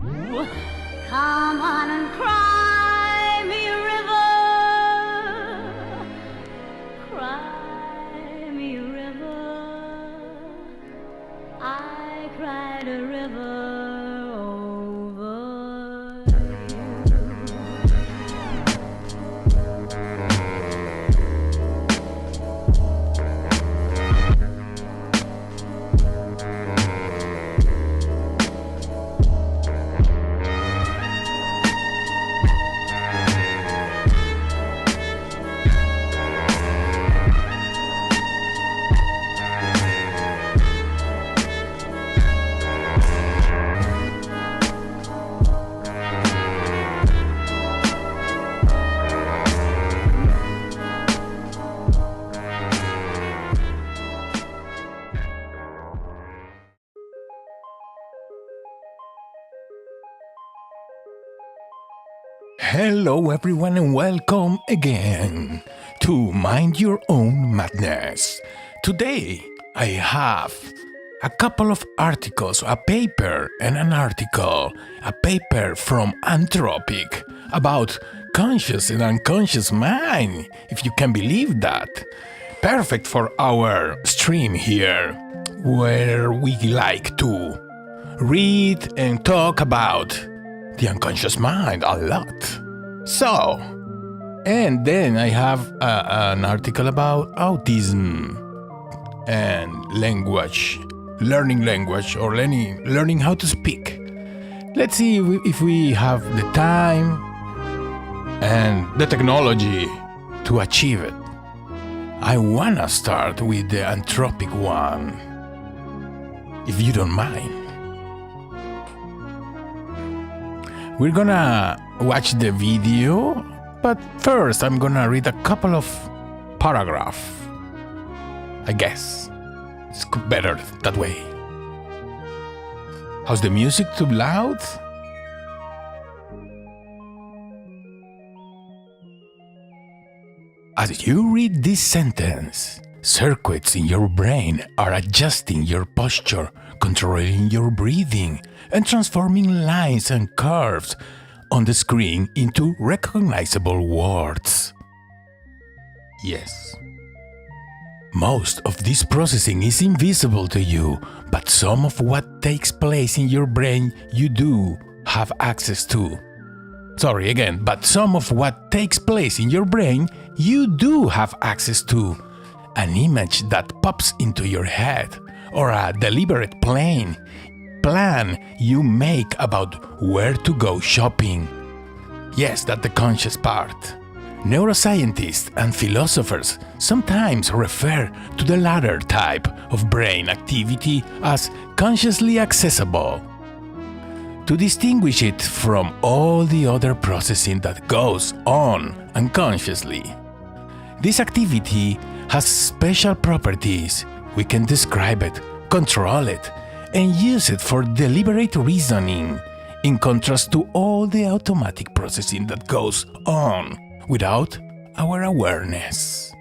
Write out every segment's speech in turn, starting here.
Come on and cry me a river, cry me a river. I cried a river over you. Hello everyone and welcome again to Mind Your Own Madness. Today I have a couple of articles, a paper and an article, a paper from Anthropic about conscious and unconscious mind, if you can believe that. Perfect for our stream here, where we like to read and talk about the unconscious mind a lot. So, and then I have an article about autism and language, learning language or learning how to speak. Let's see if we have the time and the technology to achieve it. I wanna start with the Anthropic one, if you don't mind. We're gonna watch the video, but first I'm gonna read a couple of paragraphs. I guess it's better that way. How's the music too loud? As you read this sentence, circuits in your brain are adjusting your posture, controlling your breathing, and transforming lines and curves on the screen into recognizable words. Yes. Most of this processing is invisible to you, but some of what takes place in your brain you do have access to. But some of what takes place in your brain you do have access to. An image that pops into your head, or a deliberate plan you make about where to go shopping. Yes, that's the conscious part. Neuroscientists and philosophers sometimes refer to the latter type of brain activity as consciously accessible, to distinguish it from all the other processing that goes on unconsciously. This activity has special properties. We can describe it, control it, and use it for deliberate reasoning, in contrast to all the automatic processing that goes on without our awareness.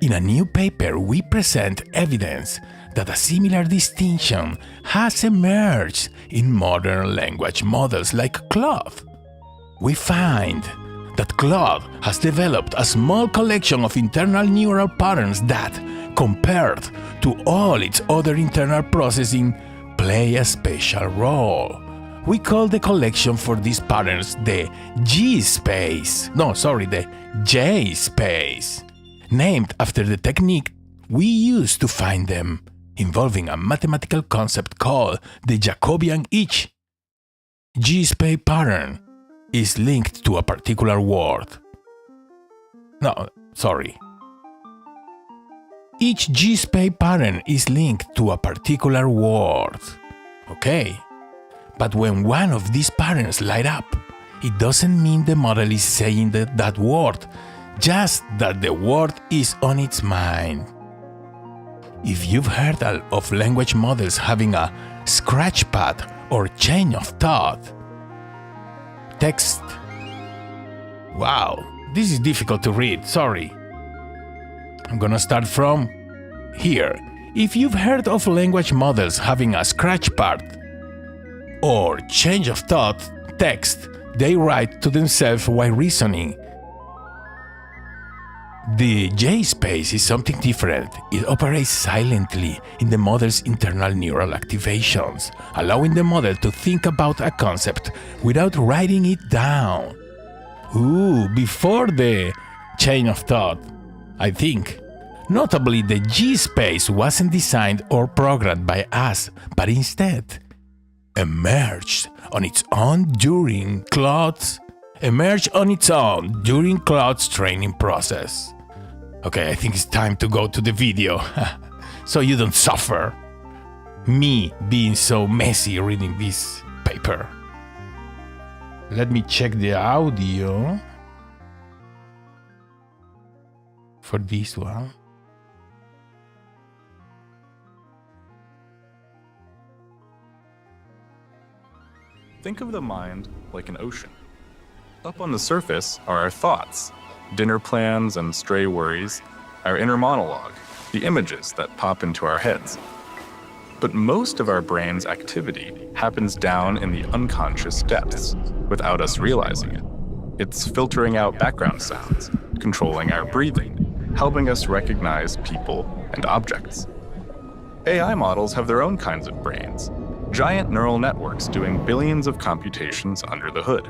In a new paper, we present evidence that a similar distinction has emerged in modern language models like Claude. We find that Claude has developed a small collection of internal neural patterns that, compared to all its other internal processing, play a special role. We call the collection for these patterns the G-space. The J-space, named after the technique we use to find them, involving a mathematical concept called the Jacobian. Each G-space pattern is linked to a particular word. Each G-space pattern is linked to a particular word. Okay, but when one of these patterns light up, it doesn't mean the model is saying that word, just that the word is on its mind. If you've heard of language models having a scratchpad or chain of thought, text. Wow, this is difficult to read, sorry. I'm gonna start from here. If you've heard of language models having a scratchpad or change of thought text they write to themselves while reasoning. The J-space is something different. It operates silently in the model's internal neural activations, allowing the model to think about a concept without writing it down. Before the chain of thought, I think. Notably, the G-space wasn't designed or programmed by us, but instead emerged on its own during Claude's training process. Okay, I think it's time to go to the video, so you don't suffer me being so messy reading this paper. Let me check the audio for this one. Think of the mind like an ocean. Up on the surface are our thoughts, dinner plans and stray worries, our inner monologue, the images that pop into our heads. But most of our brain's activity happens down in the unconscious depths, without us realizing it. It's filtering out background sounds, controlling our breathing, helping us recognize people and objects. AI models have their own kinds of brains, giant neural networks doing billions of computations under the hood.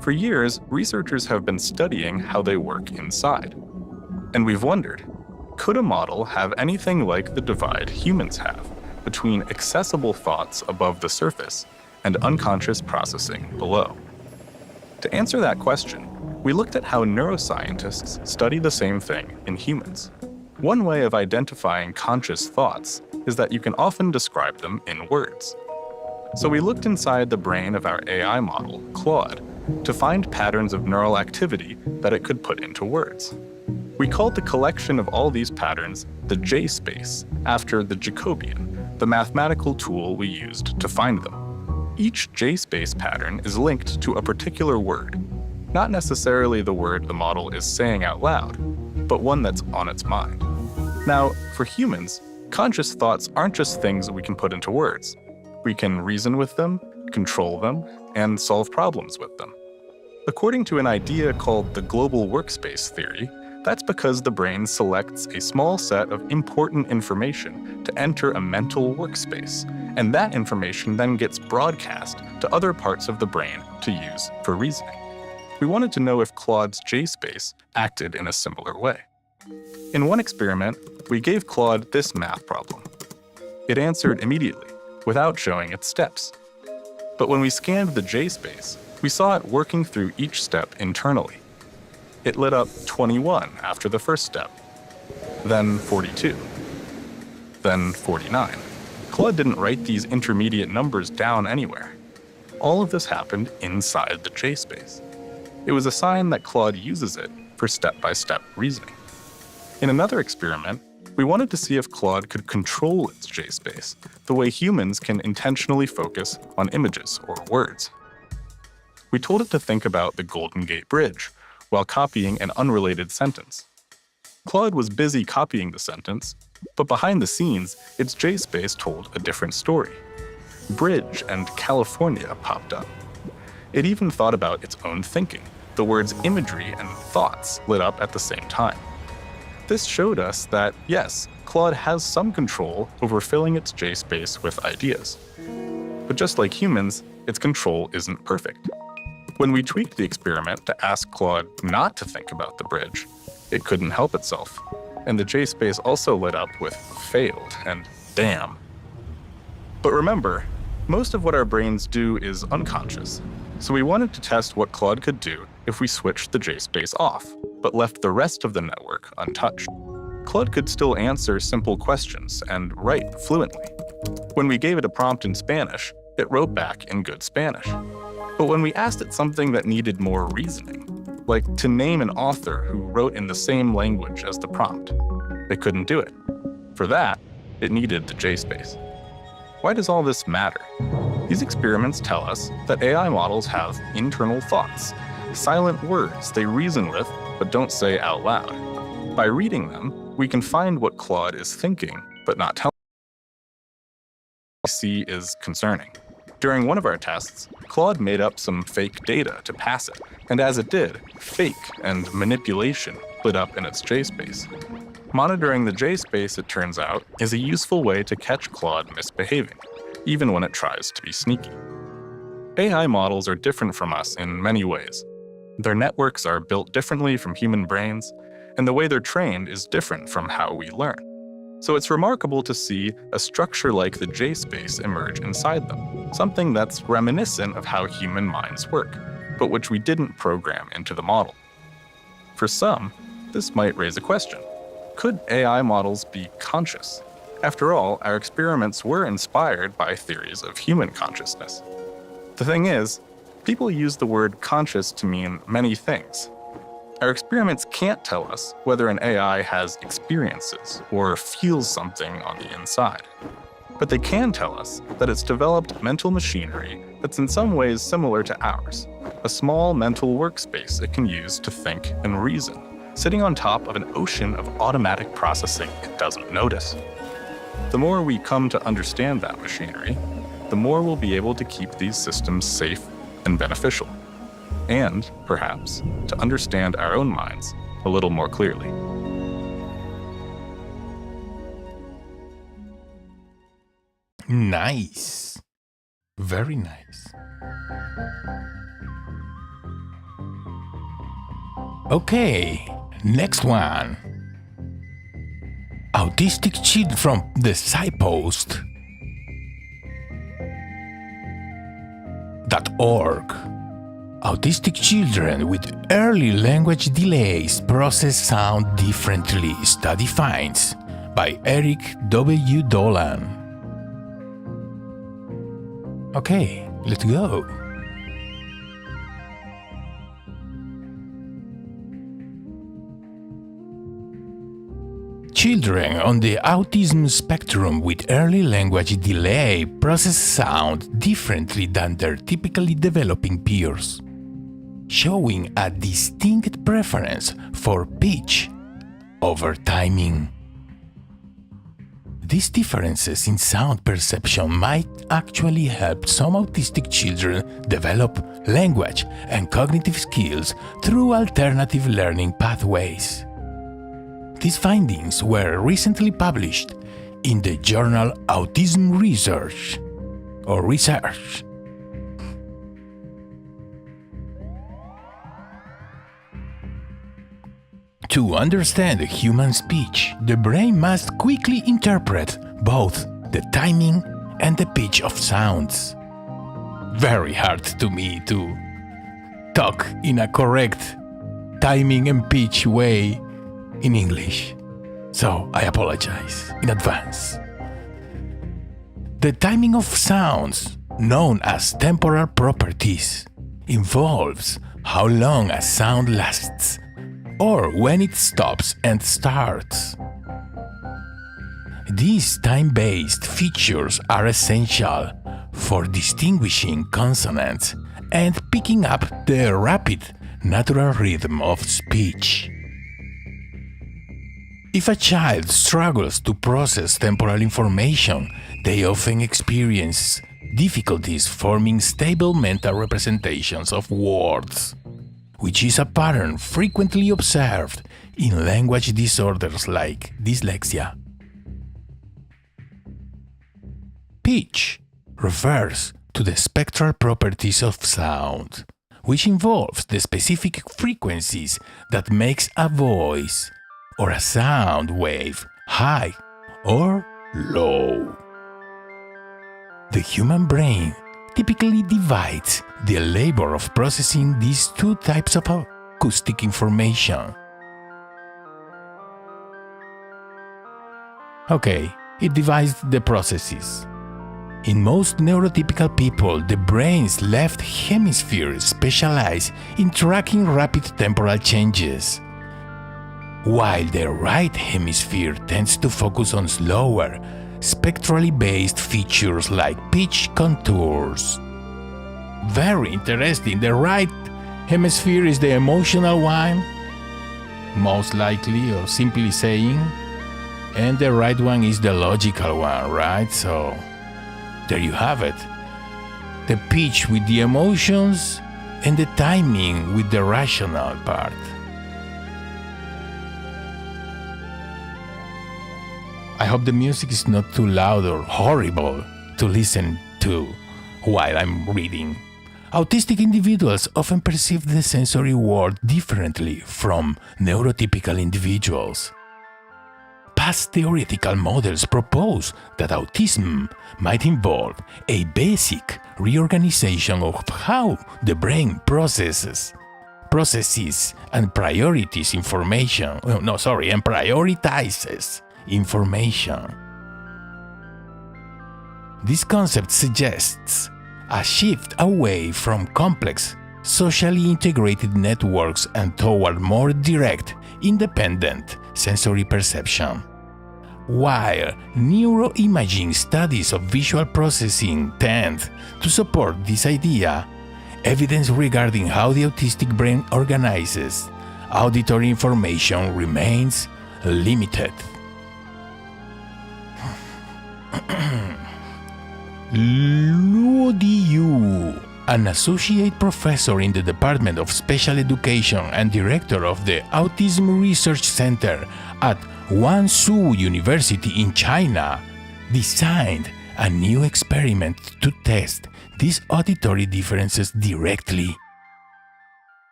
For years, researchers have been studying how they work inside. And we've wondered, could a model have anything like the divide humans have between accessible thoughts above the surface and unconscious processing below? To answer that question, we looked at how neuroscientists study the same thing in humans. One way of identifying conscious thoughts is that you can often describe them in words. So we looked inside the brain of our AI model, Claude, to find patterns of neural activity that it could put into words. We called the collection of all these patterns the J-space, after the Jacobian, the mathematical tool we used to find them. Each J-space pattern is linked to a particular word, not necessarily the word the model is saying out loud, but one that's on its mind. Now, for humans, conscious thoughts aren't just things we can put into words. We can reason with them, control them, and solve problems with them. According to an idea called the Global Workspace Theory, that's because the brain selects a small set of important information to enter a mental workspace, and that information then gets broadcast to other parts of the brain to use for reasoning. We wanted to know if Claude's J-space acted in a similar way. In one experiment, we gave Claude this math problem. It answered immediately, without showing its steps. But when we scanned the J-space, we saw it working through each step internally. It lit up 21 after the first step, then 42, then 49. Claude didn't write these intermediate numbers down anywhere. All of this happened inside the J-space. It was a sign that Claude uses it for step-by-step reasoning. In another experiment, we wanted to see if Claude could control its J-space the way humans can intentionally focus on images or words. We told it to think about the Golden Gate Bridge while copying an unrelated sentence. Claude was busy copying the sentence, but behind the scenes, its J-space told a different story. Bridge and California popped up. It even thought about its own thinking. The words imagery and thoughts lit up at the same time. This showed us that, yes, Claude has some control over filling its J-space with ideas. But just like humans, its control isn't perfect. When we tweaked the experiment to ask Claude not to think about the bridge, it couldn't help itself, and the J-space also lit up with failed and damn. But remember, most of what our brains do is unconscious, so we wanted to test what Claude could do if we switched the J-space off, but left the rest of the network untouched. Claude could still answer simple questions and write fluently. When we gave it a prompt in Spanish, it wrote back in good Spanish. But when we asked it something that needed more reasoning, like to name an author who wrote in the same language as the prompt, it couldn't do it. For that, it needed the J-space. Why does all this matter? These experiments tell us that AI models have internal thoughts, silent words they reason with but don't say out loud. By reading them, we can find what Claude is thinking but not telling. What we see is concerning. During one of our tests, Claude made up some fake data to pass it, and as it did, fake and manipulation lit up in its JSpace. Monitoring the JSpace, it turns out, is a useful way to catch Claude misbehaving, even when it tries to be sneaky. AI models are different from us in many ways. Their networks are built differently from human brains, and the way they're trained is different from how we learn. So it's remarkable to see a structure like the JSpace emerge inside them, something that's reminiscent of how human minds work, but which we didn't program into the model. For some, this might raise a question. Could AI models be conscious? After all, our experiments were inspired by theories of human consciousness. The thing is, people use the word conscious to mean many things. Our experiments can't tell us whether an AI has experiences or feels something on the inside. But they can tell us that it's developed mental machinery that's in some ways similar to ours, a small mental workspace it can use to think and reason, sitting on top of an ocean of automatic processing it doesn't notice. The more we come to understand that machinery, the more we'll be able to keep these systems safe and beneficial, and, perhaps, to understand our own minds a little more clearly. Nice. Very nice. Okay, next one. Autistic children from the SciPost.org. Autistic children with early language delays process sound differently, study finds, by Eric W. Dolan. Okay, let's go. Children on the autism spectrum with early language delay process sound differently than their typically developing peers, showing a distinct preference for pitch over timing. These differences in sound perception might actually help some autistic children develop language and cognitive skills through alternative learning pathways. These findings were recently published in the journal Autism Research. To understand human speech, the brain must quickly interpret both the timing and the pitch of sounds. Very hard to me to talk in a correct timing and pitch way in English, so I apologize in advance. The timing of sounds, known as temporal properties, involves how long a sound lasts or when it stops and starts. These time-based features are essential for distinguishing consonants and picking up the rapid, natural rhythm of speech. If a child struggles to process temporal information, they often experience difficulties forming stable mental representations of words, which is a pattern frequently observed in language disorders like dyslexia. Pitch refers to the spectral properties of sound, which involves the specific frequencies that makes a voice or a sound wave high or low. The human brain typically divides the labor of processing these two types of acoustic information. Okay, it divides the processes. In most neurotypical people, the brain's left hemisphere specializes in tracking rapid temporal changes, while the right hemisphere tends to focus on slower, spectrally based features like pitch contours. Very interesting. The right hemisphere is the emotional one, most likely, or simply saying, and the right one is the logical one, right? So there you have it. the pitch with the emotions and the timing with the rational part. I hope the music is not too loud or horrible to listen to while I'm reading. Autistic individuals often perceive the sensory world differently from neurotypical individuals. Past theoretical models propose that autism might involve a basic reorganization of how the brain processes and prioritizes information. This concept suggests a shift away from complex, socially integrated networks and toward more direct, independent sensory perception. While neuroimaging studies of visual processing tend to support this idea, evidence regarding how the autistic brain organizes auditory information remains limited. Luo Diyu, an associate professor in the Department of Special Education and director of the Autism Research Center at Guangzhou University in China, designed a new experiment to test these auditory differences directly.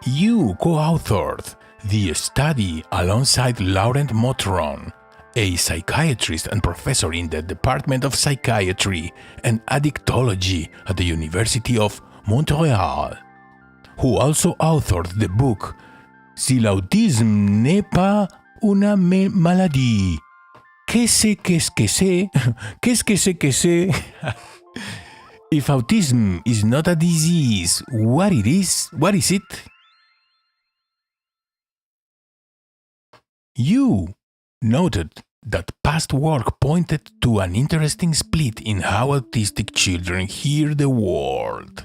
Yu co-authored the study alongside Laurent Motron, a psychiatrist and professor in the Department of Psychiatry and Addictology at the University of Montreal, who also authored the book Si l'autisme n'est pas une maladie, qu'est-ce que c'est? If autism is not a disease, what is it? You noted that past work pointed to an interesting split in how autistic children hear the world.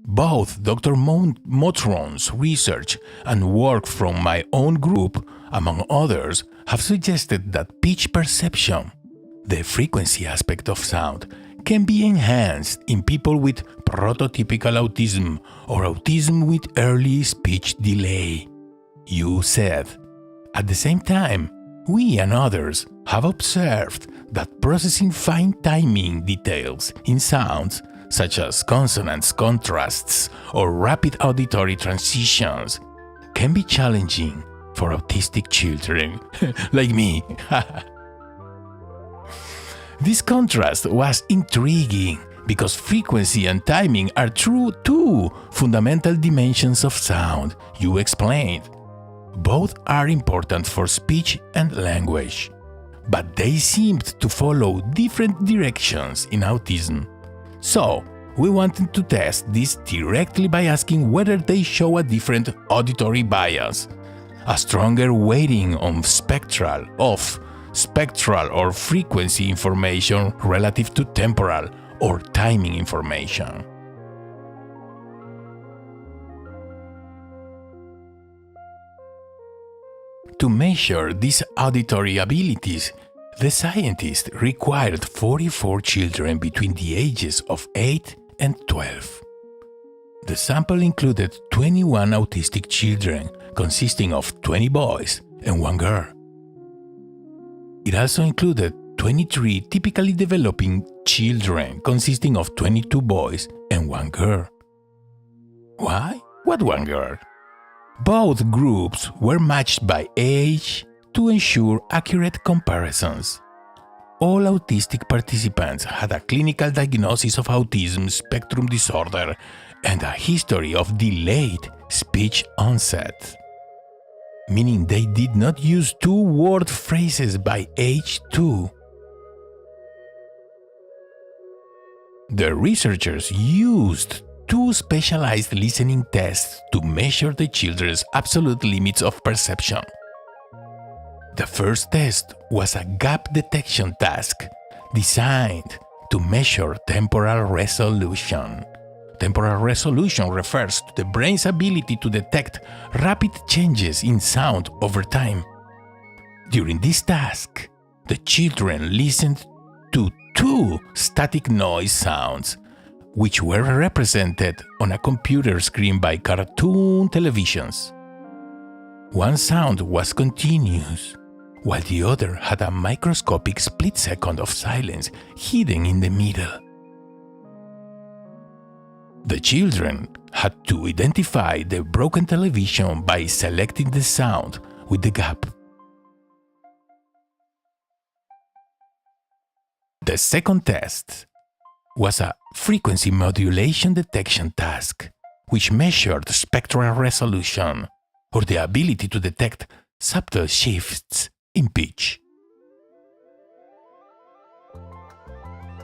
Both Dr. Motron's research and work from my own group, among others, have suggested that pitch perception, the frequency aspect of sound, can be enhanced in people with prototypical autism or autism with early speech delay. You said. At the same time, we and others have observed that processing fine timing details in sounds, such as consonants, contrasts, or rapid auditory transitions, can be challenging for autistic children like me. This contrast was intriguing because frequency and timing are two fundamental dimensions of sound, you explained. Both are important for speech and language, but they seemed to follow different directions in autism. So, we wanted to test this directly by asking whether they show a different auditory bias, a stronger weighting on spectral or frequency information relative to temporal or timing information. To measure these auditory abilities, the scientists required 44 children between the ages of 8 and 12. The sample included 21 autistic children, consisting of 20 boys and 1 girl. It also included 23 typically developing children, consisting of 22 boys and 1 girl. Why? What 1 girl? Both groups were matched by age to ensure accurate comparisons. All autistic participants had a clinical diagnosis of autism spectrum disorder and a history of delayed speech onset, meaning they did not use 2-word phrases by age 2. The researchers used 2 specialized listening tests to measure the children's absolute limits of perception. The first test was a gap detection task designed to measure temporal resolution. Temporal resolution refers to the brain's ability to detect rapid changes in sound over time. During this task, the children listened to two static noise sounds, which were represented on a computer screen by cartoon televisions. One sound was continuous, while the other had a microscopic split second of silence hidden in the middle. The children had to identify the broken television by selecting the sound with the gap. The second test was a frequency modulation detection task, which measured spectral resolution, or the ability to detect subtle shifts in pitch.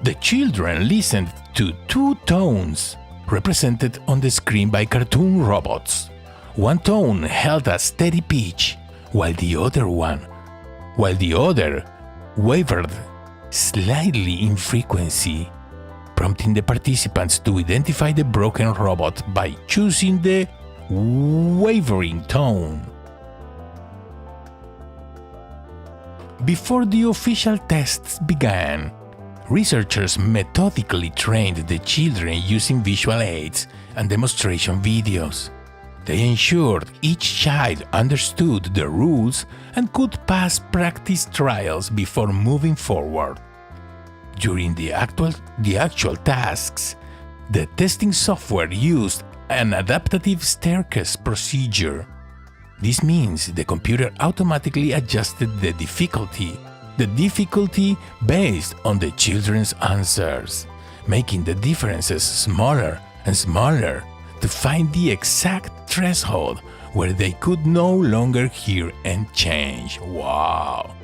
The children listened to two tones represented on the screen by cartoon robots. One tone held a steady pitch, while the other wavered slightly in frequency, prompting the participants to identify the broken robot by choosing the wavering tone. Before the official tests began, researchers methodically trained the children using visual aids and demonstration videos. They ensured each child understood the rules and could pass practice trials before moving forward. During the actual tasks, the testing software used an adaptive staircase procedure. This means the computer automatically adjusted the difficulty based on the children's answers, making the differences smaller and smaller to find the exact threshold where they could no longer hear and change. Wow!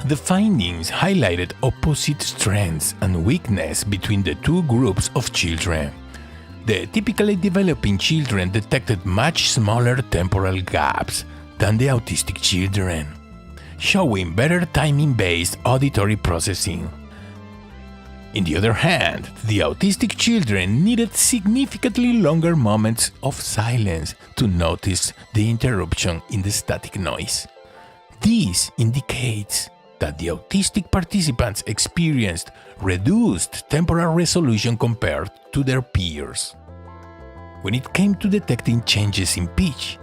The findings highlighted opposite strengths and weaknesses between the two groups of children. The typically developing children detected much smaller temporal gaps than the autistic children, showing better timing-based auditory processing. On the other hand, the autistic children needed significantly longer moments of silence to notice the interruption in the static noise. This indicates that the autistic participants experienced reduced temporal resolution compared to their peers. When it came to detecting changes in pitch,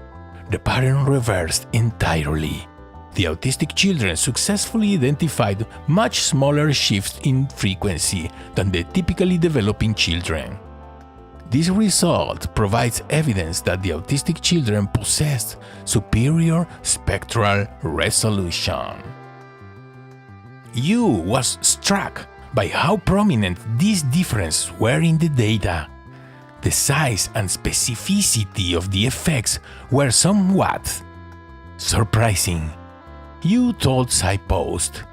the pattern reversed entirely. The autistic children successfully identified much smaller shifts in frequency than the typically developing children. This result provides evidence that the autistic children possessed superior spectral resolution. Yu was struck by how prominent these differences were in the data. The size and specificity of the effects were somewhat surprising. Yu told SciPost,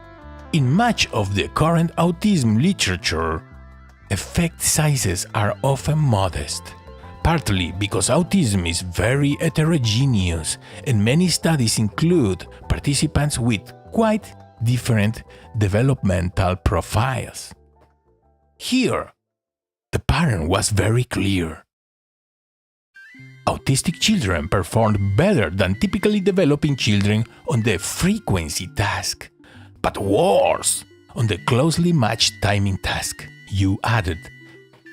"In much of the current autism literature, effect sizes are often modest, partly because autism is very heterogeneous and many studies include participants with quite different developmental profiles. Here, the pattern was very clear. Autistic children performed better than typically developing children on the frequency task, but worse on the closely matched timing task," Yu added.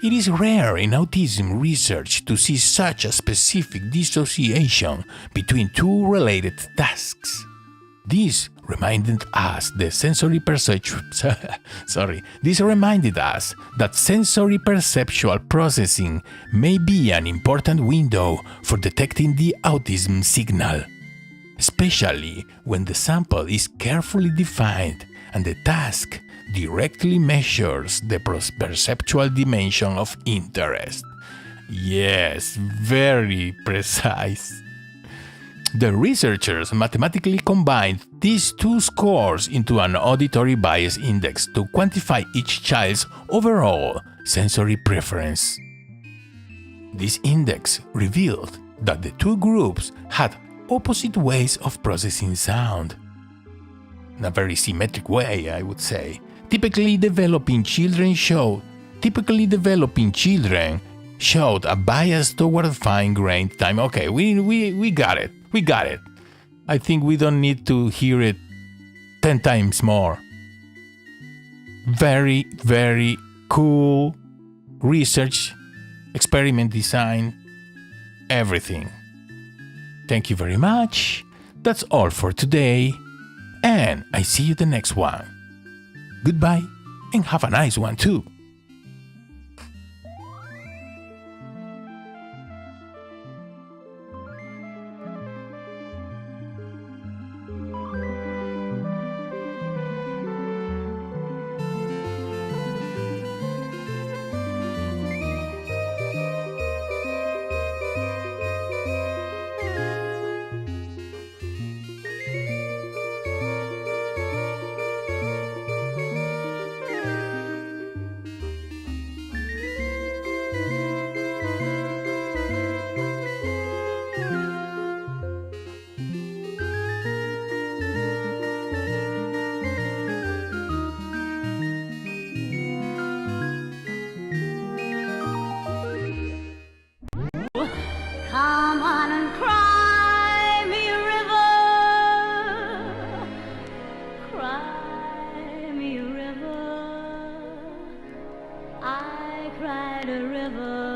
"It is rare in autism research to see such a specific dissociation between two related tasks. This reminded us that sensory perceptual processing may be an important window for detecting the autism signal, especially when the sample is carefully defined and the task directly measures the perceptual dimension of interest." Yes, very precise. The researchers mathematically combined these two scores into an auditory bias index to quantify each child's overall sensory preference. This index revealed that the two groups had opposite ways of processing sound. In a very symmetric way, I would say. Typically developing children showed a bias toward fine-grained time. Okay, we got it. I think we don't need to hear it 10 times more. Very, very cool research, experiment design, everything. Thank you very much. That's all for today. And I see you the next one. Goodbye and have a nice one too. Come on and cry me a river. Cry me a river. I cried a river.